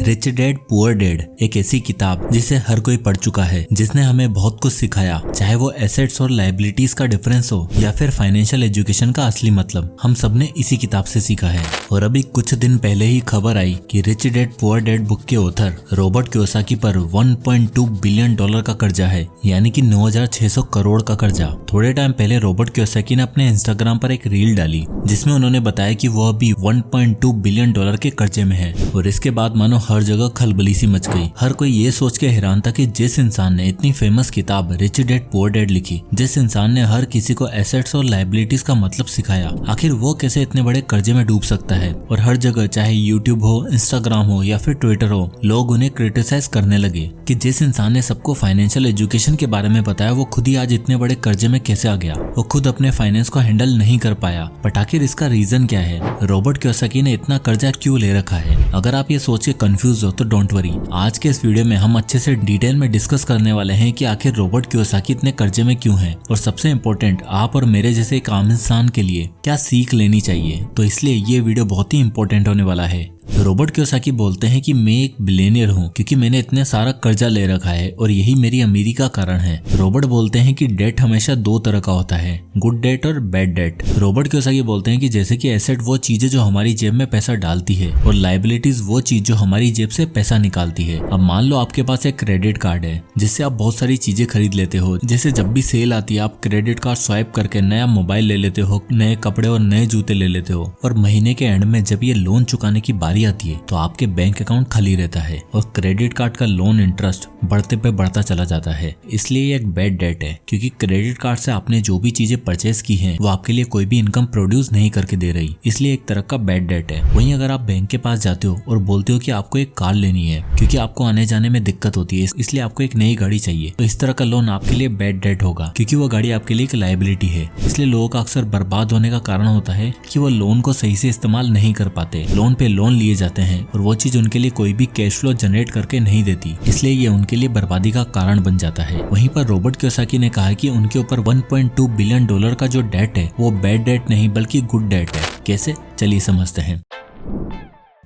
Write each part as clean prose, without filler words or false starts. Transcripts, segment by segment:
Rich dad poor dad एक ऐसी किताब जिसे हर कोई पढ़ चुका है, जिसने हमें बहुत कुछ सिखाया, चाहे वो एसेट्स और लायबिलिटीज का डिफरेंस हो या फिर फाइनेंशियल एजुकेशन का असली मतलब। हम सबने इसी किताब से सीखा है। और अभी कुछ दिन पहले ही खबर आई कि rich dad poor dad book के ऑथर रॉबर्ट कियोसाकी पर 1.2 बिलियन डॉलर का कर्जा है, यानी कि 9,600 करोड़ का कर्जा। थोड़े टाइम पहले रॉबर्ट कियोसाकी ने अपने इंस्टाग्राम पर एक रील डाली जिसमें उन्होंने बताया कि वो अभी 1.2 बिलियन डॉलर के कर्जे में है। और इसके बाद मानो हर जगह खलबली सी मच गई। हर कोई ये सोच के हैरान था कि जिस इंसान ने इतनी फेमस किताब रिच डैड पुअर डैड लिखी, जिस इंसान ने हर किसी को एसेट्स और लायबिलिटीज का मतलब सिखाया, आखिर वो कैसे इतने बड़े कर्जे में डूब सकता है। और हर जगह, चाहे यूट्यूब हो, इंस्टाग्राम हो या फिर ट्विटर हो, लोग उन्हें क्रिटिसाइज करने लगे कि जिस इंसान ने सबको फाइनेंशियल एजुकेशन के बारे में बताया, वो खुद ही आज इतने बड़े कर्जे में कैसे आ गया। वो खुद अपने फाइनेंस को हैंडल नहीं कर पाया। बट आखिर इसका रीजन क्या है? रॉबर्ट कियोसाकी ने इतना कर्जा क्यों ले रखा है? अगर आप ये सोच के कंफ्यूज हो तो डोंट वरी, आज के इस वीडियो में हम अच्छे से डिटेल में डिस्कस करने वाले हैं कि आखिर रॉबर्ट कियोसाकी इतने कर्जे में क्यों है, और सबसे इम्पोर्टेंट, आप और मेरे जैसे एक आम इंसान के लिए क्या सीख लेनी चाहिए। तो इसलिए ये वीडियो बहुत ही इंपॉर्टेंट होने वाला है। रॉबर्ट कियोसाकी बोलते हैं कि मैं एक बिलियनियर हूँ क्योंकि मैंने इतने सारा कर्जा ले रखा है और यही मेरी अमीरी का कारण है। रॉबर्ट बोलते हैं कि डेट हमेशा दो तरह का होता है, गुड डेट और बैड डेट। रॉबर्ट कियोसाकी बोलते हैं कि जैसे कि एसेट वो चीज है जो हमारी जेब में पैसा डालती है, और लायबिलिटीज वो चीज जो हमारी जेब से पैसा निकालती है। अब मान लो आपके पास एक क्रेडिट कार्ड है जिससे आप बहुत सारी चीजें खरीद लेते हो। जैसे जब भी सेल आती है, आप क्रेडिट कार्ड स्वाइप करके नया मोबाइल ले लेते हो, नए कपड़े और नए जूते ले लेते हो। और महीने के एंड में जब ये लोन चुकाने की बारी आती है तो आपके बैंक अकाउंट खाली रहता है और क्रेडिट कार्ड का लोन इंटरेस्ट बढ़ते पे बढ़ता चला जाता है। इसलिए ये एक बैड डेट है, क्योंकि क्रेडिट कार्ड से आपने जो भी चीजें परचेस की हैं वो आपके लिए कोई भी इनकम प्रोड्यूस नहीं करके दे रही, इसलिए एक तरह का बैड डेट है। वहीं अगर आप बैंक के पास जाते हो और बोलते हो कि आपको एक कार लेनी है क्योंकि आपको आने जाने में दिक्कत होती है, इसलिए आपको एक नई गाड़ी चाहिए, तो इस तरह का लोन आपके लिए बैड डेट होगा, क्योंकि वो गाड़ी आपके लिए एक लायबिलिटी है। इसलिए लोगों का अक्सर बर्बाद होने का कारण होता है कि वो लोन को सही से इस्तेमाल नहीं कर पाते। लोन पे लोन लिए जाते हैं और वो चीज उनके लिए कोई भी कैश फ्लो जनरेट करके नहीं देती, इसलिए ये उनके लिए बर्बादी का कारण बन जाता है। वहीं पर रॉबर्ट कियोसाकी ने कहा कि उनके ऊपर 1.2 बिलियन डॉलर का जो डेट है वो बैड डेट नहीं बल्कि गुड डेट है। कैसे? चलिए समझते हैं।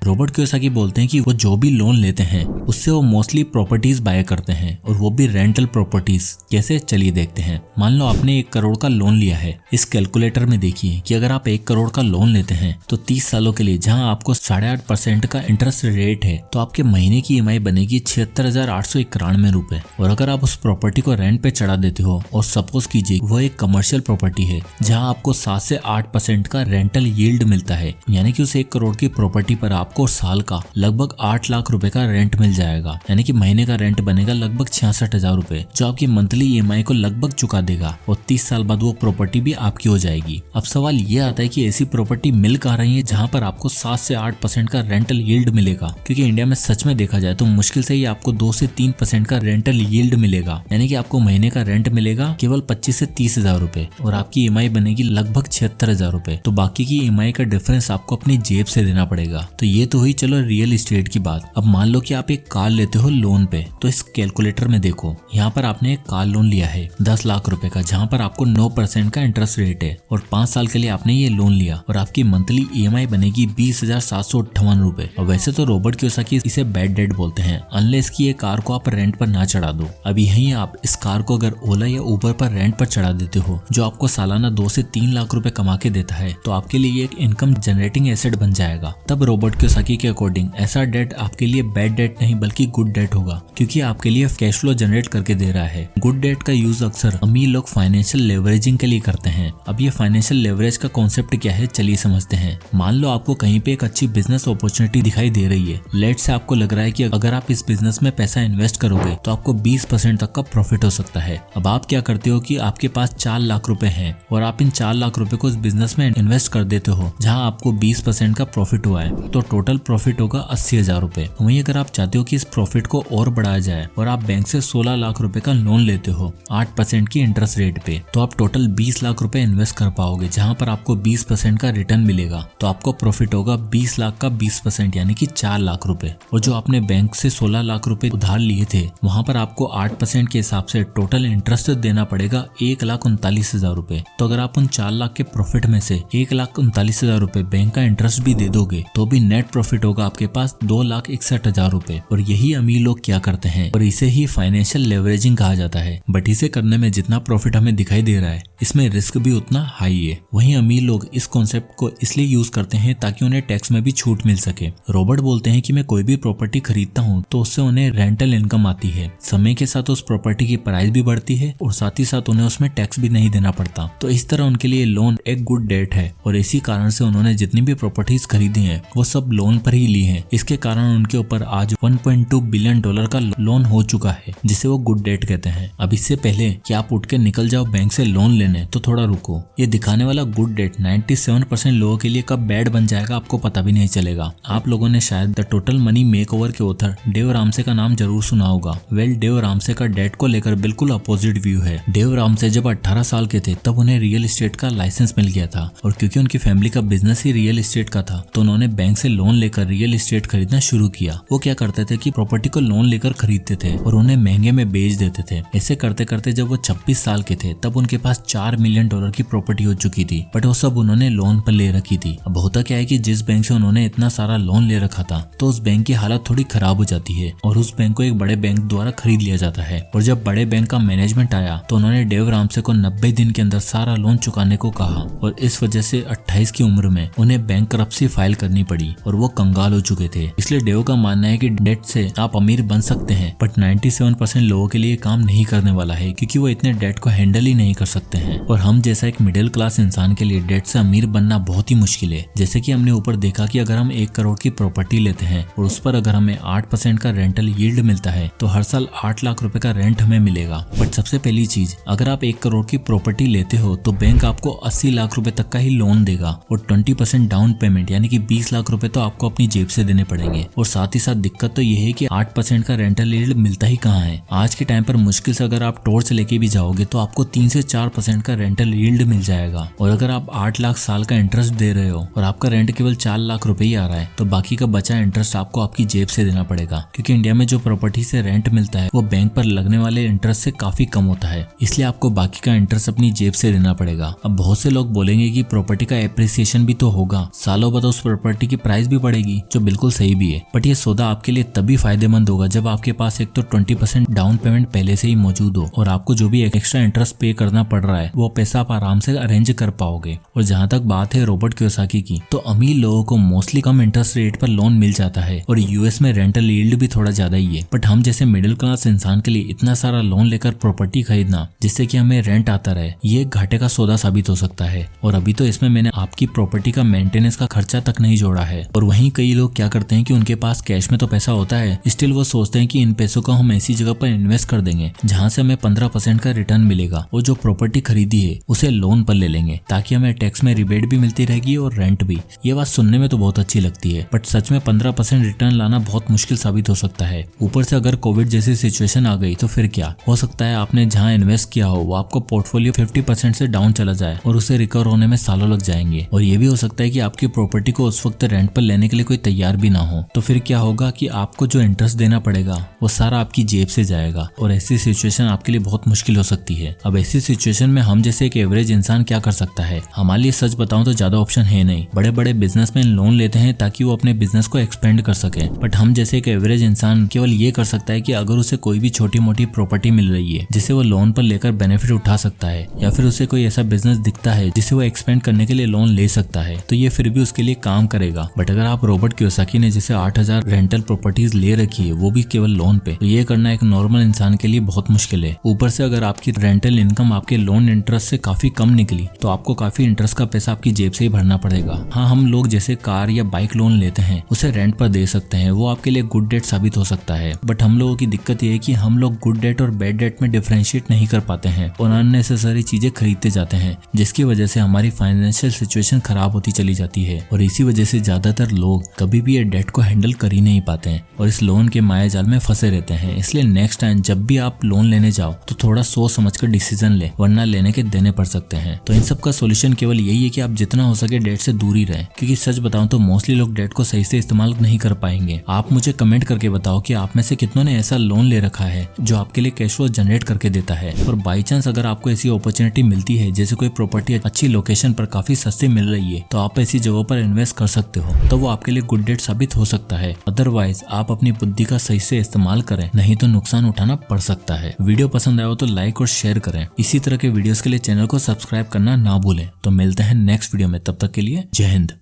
रॉबर्ट कियोसाकी बोलते हैं कि वो जो भी लोन लेते हैं उससे वो मोस्टली प्रॉपर्टीज बाय करते हैं, और वो भी रेंटल प्रॉपर्टीज। कैसे? चलिए देखते हैं। मान लो आपने 1 करोड़ का लोन लिया है। इस कैलकुलेटर में देखिए कि अगर आप 1 करोड़ का लोन लेते हैं तो 30 सालों के लिए जहां आपको 8.5% का इंटरेस्ट रेट है, तो आपके महीने की EMI बनेगी 76,891 रुपए। और अगर आप उस प्रॉपर्टी को रेंट पे चढ़ा देते हो, और सपोज कीजिए वो एक कमर्शियल प्रॉपर्टी है जहाँ आपको 7 से 8% का रेंटल यील्ड मिलता है, यानी कि उस 1 करोड़ की प्रॉपर्टी पर आपको साल का लगभग 8 लाख रुपए का रेंट मिल जाएगा, यानी कि महीने का रेंट बनेगा लगभग 66,000 रुपए, जो आपकी मंथली EMI को लगभग चुका देगा। और 30 साल बाद वो प्रॉपर्टी भी आपकी हो जाएगी। अब सवाल ये आता है कि ऐसी प्रॉपर्टी मिल कहाँ रही है जहाँ पर आपको 7 से 8% का रेंटल यील्ड मिलेगा, क्योंकि इंडिया में सच में देखा जाए तो मुश्किल से ही आपको 2 से 3% का रेंटल यील्ड मिलेगा, यानी कि आपको महीने का रेंट मिलेगा केवल 25 से 30,000 रुपए, और आपकी EMI बनेगी लगभग 76,000 रुपए। तो बाकी की EMI का डिफरेंस आपको अपनी जेब से देना पड़ेगा। तो ये तो हुई चलो रियल एस्टेट की बात। अब मान लो कि आप एक कार लेते हो लोन पे, तो इस कैलकुलेटर में देखो, यहाँ पर आपने एक कार लोन लिया है 10 लाख रुपए का, जहाँ पर आपको 9% का इंटरेस्ट रेट है, और 5 साल के लिए आपने ये लोन लिया, और आपकी मंथली EMI बनेगी 20,758 रुपए। और वैसे तो रॉबर्ट कियोसाकी इसे बैड डेट बोलते हैं, अनलेस कि ये कार को आप रेंट पर ना चढ़ा दो। अब यहीं आप इस कार को अगर ओला या उबर पर रेंट पर चढ़ा देते हो, जो आपको सालाना 2 से 3 लाख रुपए कमा के देता है, तो आपके लिए ये एक इनकम जनरेटिंग एसेट बन जाएगा। तब रॉबर्ट कियोसाकी के अकॉर्डिंग ऐसा डेट आपके लिए बैड डेट नहीं बल्कि गुड डेट होगा, क्योंकि आपके लिए कैश फ्लो जनरेट करके दे रहा है। गुड डेट का यूज अक्सर अमीर लोग फाइनेंशियल लेवरेजिंग के लिए करते हैं। अब ये फाइनेंशियल लेवरेज का कॉन्सेप्ट क्या है, चलिए समझते हैं। मान लो आपको कहीं पे एक अच्छी बिजनेस अपॉर्चुनिटी दिखाई दे रही है। लेट से आपको लग रहा है कि अगर आप इस बिजनेस में पैसा इन्वेस्ट करोगे तो आपको 20% तक का प्रॉफिट हो सकता है। अब आप क्या करते हो कि आपके पास 4 लाख रुपए हैं, और आप इन 4 लाख रुपए को इस बिजनेस में इन्वेस्ट कर देते हो जहाँ आपको 20% का प्रॉफिट हुआ है, तो टोटल प्रॉफिट होगा 80,000 रुपए। वहीं अगर आप चाहते हो कि इस प्रॉफिट को और बढ़ाया जाए और आप बैंक से 16 लाख रुपए का लोन लेते हो 8% की इंटरेस्ट रेट पे, तो आप टोटल 20 लाख रुपए इन्वेस्ट कर पाओगे, जहां पर आपको 20% का रिटर्न मिलेगा। तो आपको प्रॉफिट होगा 20 लाख का 20%, यानी कि 4 लाख रुपए। और जो आपने बैंक से 16 लाख रुपए उधार लिए थे, वहां पर आपको 8% के हिसाब से टोटल इंटरेस्ट देना पड़ेगा 1,39,000 रुपए। तो अगर आप उन 4 लाख के प्रॉफिट में से 1,39,000 रुपए बैंक का इंटरेस्ट भी दे दोगे, तो भी नेट नेट प्रॉफिट होगा आपके पास 2,61,000 रुपए। और यही अमीर लोग क्या करते हैं और इसे ही फाइनेंशियल लेवरेजिंग कहा जाता है। बट इसे करने में जितना प्रॉफिट हमें दिखाई दे रहा है, इसमें रिस्क भी उतना हाई है। वहीं अमीर लोग इस कॉन्सेप्ट को इसलिए यूज करते हैं ताकि उन्हें टैक्स में भी छूट मिल सके। रॉबर्ट बोलते हैं कि मैं कोई भी प्रॉपर्टी खरीदता हूँ तो उससे उन्हें रेंटल इनकम आती है। समय के साथ उस प्रॉपर्टी की प्राइस भी बढ़ती है और साथ ही साथ उन्हें उसमें टैक्स भी नहीं देना पड़ता। तो इस तरह उनके लिए लोन एक गुड डेट है और इसी कारण से उन्होंने जितनी भी प्रॉपर्टीज खरीदी हैं वो सब लोन पर ही ली हैं। इसके कारण उनके ऊपर आज $1.2 बिलियन का लोन हो चुका है, जिसे वो गुड डेट कहते हैं। अब इससे पहले कि आप उठ के निकल जाओ बैंक से लोन लेने, तो थोड़ा रुको। ये दिखाने वाला गुड डेट 97% लोगों के लिए कब बैड बन जाएगा आपको पता भी नहीं चलेगा। आप लोगों ने शायद द टोटल मनी मेकओवर के ऑथर डेव रामसे का नाम जरूर सुना होगा। वेल, डेव रामसे का डेट को लेकर बिल्कुल अपोजिट व्यू है। डेव रामसे जब 18 साल के थे तब उन्हें रियल एस्टेट का लाइसेंस मिल गया था और क्योंकि उनकी फैमिली का बिजनेस ही रियल एस्टेट का था तो उन्होंने बैंक से लोन लेकर रियल एस्टेट खरीदना शुरू किया। वो क्या करते थे कि प्रॉपर्टी को लोन लेकर खरीदते थे और उन्हें महंगे में बेच देते थे। ऐसे करते करते जब वो 26 साल के थे तब उनके पास $4 मिलियन की प्रॉपर्टी हो चुकी थी, बट वो सब उन्होंने लोन पर ले रखी थी। अब होता क्या है कि जिस बैंक से उन्होंने इतना सारा लोन ले रखा था तो उस बैंक की हालत थोड़ी खराब हो जाती है और उस बैंक को एक बड़े बैंक द्वारा खरीद लिया जाता है। और जब बड़े बैंक का मैनेजमेंट आया तो उन्होंने डेव रामसे को 90 दिन के अंदर सारा लोन चुकाने को कहा और इस वजह से 28 की उम्र में उन्हें बैंकरप्सी फाइल करनी पड़ी और वो कंगाल हो चुके थे। इसलिए डेव का मानना है कि डेट से आप अमीर बन सकते हैं, बट 97% लोगों के लिए काम नहीं करने वाला है क्योंकि वो इतने डेट को हैंडल ही नहीं कर सकते हैं। और हम जैसा एक मिडिल क्लास इंसान के लिए डेट से अमीर बनना बहुत ही मुश्किल है। जैसे कि हमने ऊपर देखा कि अगर हम 1 करोड़ की प्रॉपर्टी लेते हैं और उस पर अगर हमें 8% का रेंटल यील्ड मिलता है तो हर साल 8 लाख रुपए का रेंट हमें मिलेगा। बट सबसे पहली चीज, अगर आप 1 करोड़ की प्रॉपर्टी लेते हो तो बैंक आपको 80 लाख रुपए तक का ही लोन देगा और 20% डाउन पेमेंट यानी कि 20 लाख रुपए तो आपको अपनी जेब से देने पड़ेंगे। और साथ ही साथ दिक्कत तो ये है कि 8% का रेंटल यील्ड मिलता ही कहाँ है। आज के टाइम पर मुश्किल से अगर आप टॉर्च लेके भी जाओगे तो आपको 3 से 4% का रेंटल यील्ड मिल जाएगा। और अगर आप 8 लाख साल का इंटरेस्ट दे रहे हो और आपका रेंट केवल 4 लाख रुपए ही आ रहा है तो बाकी का बचा इंटरेस्ट आपको आपकी जेब से देना पड़ेगा, क्योंकि इंडिया में जो प्रॉपर्टी से रेंट मिलता है वो बैंक पर लगने वाले इंटरेस्ट से काफी कम होता है। इसलिए आपको बाकी का इंटरेस्ट अपनी जेब से देना पड़ेगा। अब बहुत से लोग बोलेंगे कि प्रॉपर्टी का एप्रिसिएशन भी तो होगा, सालों बाद उस प्रॉपर्टी की प्राइस भी बढ़ेगी, जो बिल्कुल सही भी है। बट ये सौदा आपके लिए तभी फायदेमंद होगा जब आपके पास एक तो 20% डाउन पेमेंट पहले से ही मौजूद हो और आपको जो भी एक्स्ट्रा इंटरेस्ट पे करना पड़ रहा है वो पैसा आप आराम से अरेंज कर पाओगे। और जहाँ तक बात है रॉबर्ट कियोसाकी की, तो अमीर लोगों को मोस्टली कम इंटरेस्ट रेट पर लोन मिल जाता है और यूएस में रेंटल यील्ड भी थोड़ा ज्यादा ही है। बट हम जैसे मिडिल क्लास इंसान के लिए इतना सारा लोन लेकर प्रॉपर्टी खरीदना जिससे कि हमें रेंट आता रहे, ये घाटे का सौदा साबित हो सकता है। और अभी तो इसमें मैंने आपकी प्रॉपर्टी का मेंटेनेंस का खर्चा तक नहीं जोड़ा है। और वहीं कई लोग क्या करते हैं कि उनके पास कैश में तो पैसा होता है, स्टिल वो सोचते हैं कि इन पैसों को हम ऐसी जगह पर इन्वेस्ट कर देंगे जहां से हमें 15% का रिटर्न मिलेगा और जो प्रॉपर्टी खरीदी है उसे लोन पर ले लेंगे ताकि हमें टैक्स में रिबेट भी मिलती रहेगी और रेंट भी। ये बात सुनने में तो बहुत अच्छी लगती है, बट सच में 15% रिटर्न लाना बहुत मुश्किल साबित हो सकता है। ऊपर से अगर कोविड जैसी सिचुएशन आ गई तो फिर क्या हो सकता है, आपने जहाँ इन्वेस्ट किया हो वो आपको पोर्टफोलियो 50% से डाउन चला जाए और उसे रिकवर होने में सालों लग जाएंगे। और ये भी हो सकता है कि आपकी प्रॉपर्टी को उस वक्त रेंट पर लेने के लिए कोई तैयार भी ना हो, तो फिर क्या होगा कि आपको जो इंटरेस्ट देना पड़ेगा वो सारा आपकी जेब से जाएगा और ऐसी सिचुएशन आपके लिए बहुत मुश्किल हो सकती है। अब ऐसी सिचुएशन में हम जैसे एक एवरेज इंसान क्या कर सकता है? हमारे लिए सच बताऊं तो ज्यादा ऑप्शन है नहीं। बड़े बड़े बिजनेसमैन लोन लेते हैं ताकि वो अपने बिजनेस को एक्सपेंड कर सके, बट हम जैसे एक एवरेज इंसान केवल ये कर सकता है कि अगर उसे कोई भी छोटी मोटी प्रॉपर्टी मिल रही है जिसे वो लोन पर लेकर बेनिफिट उठा सकता है, या फिर उसे कोई ऐसा बिजनेस दिखता है जिसे वो एक्सपेंड करने के लिए लोन ले सकता है, तो ये फिर भी उसके लिए काम करेगा। बट अगर आप रॉबर्ट कियोसाकी ने जैसे 8000 रेंटल प्रॉपर्टीज ले रखी है वो भी केवल लोन पे, तो ये करना एक नॉर्मल इंसान के लिए बहुत मुश्किल है। ऊपर से अगर आपकी रेंटल इनकम आपके लोन इंटरेस्ट से काफी कम निकली तो आपको काफी इंटरेस्ट का पैसा आपकी जेब से ही भरना पड़ेगा। हाँ, हम लोग जैसे कार या बाइक लोन लेते हैं उसे रेंट पर दे सकते हैं, वो आपके लिए गुड डेट साबित हो सकता है। बट हम लोगों की दिक्कत ये है कि हम लोग गुड डेट और बैड डेट में डिफरेंशिएट नहीं कर पाते हैं और अननेसेसरी चीजें खरीदते जाते हैं, जिसकी वजह से हमारी फाइनेंशियल सिचुएशन खराब होती चली जाती है। और इसी वजह से ज्यादातर लोग कभी भी ये डेट को हैंडल कर ही नहीं पाते हैं और इस लोन के मायाजाल में फंसे फंसे रहते हैं। इसलिए नेक्स्ट टाइम जब भी आप लोन लेने जाओ तो थोड़ा सोच समझ कर डिसीजन ले, वरना लेने के देने पड़ सकते हैं। तो इन सब का सोल्यूशन केवल यही है कि आप जितना हो सके डेट से दूर ही रहें, क्योंकि सच बताऊं तो मोस्टली लोग डेट को सही से इस्तेमाल नहीं कर पाएंगे। आप मुझे कमेंट करके बताओ कि आप में से कितनों ने ऐसा लोन ले रखा है जो आपके लिए कैश फ्लो जनरेट करके देता है। और बाई चांस अगर आपको ऐसी अपॉर्चुनिटी मिलती है, जैसे कोई प्रॉपर्टी अच्छी लोकेशन पर काफी सस्ती मिल रही है, तो आप ऐसी जगहों पर इन्वेस्ट कर सकते हो, तो वो आपके लिए गुड डेट साबित हो सकता है। अदरवाइज आप अपनी बुद्धि का सही से इस्तेमाल करें, नहीं तो नुकसान उठाना पड़ सकता है। वीडियो पसंद आया हो तो लाइक और शेयर करें। इसी तरह के वीडियोस के लिए चैनल को सब्सक्राइब करना ना भूलें। तो मिलते हैं नेक्स्ट वीडियो में, तब तक के लिए जय हिंद।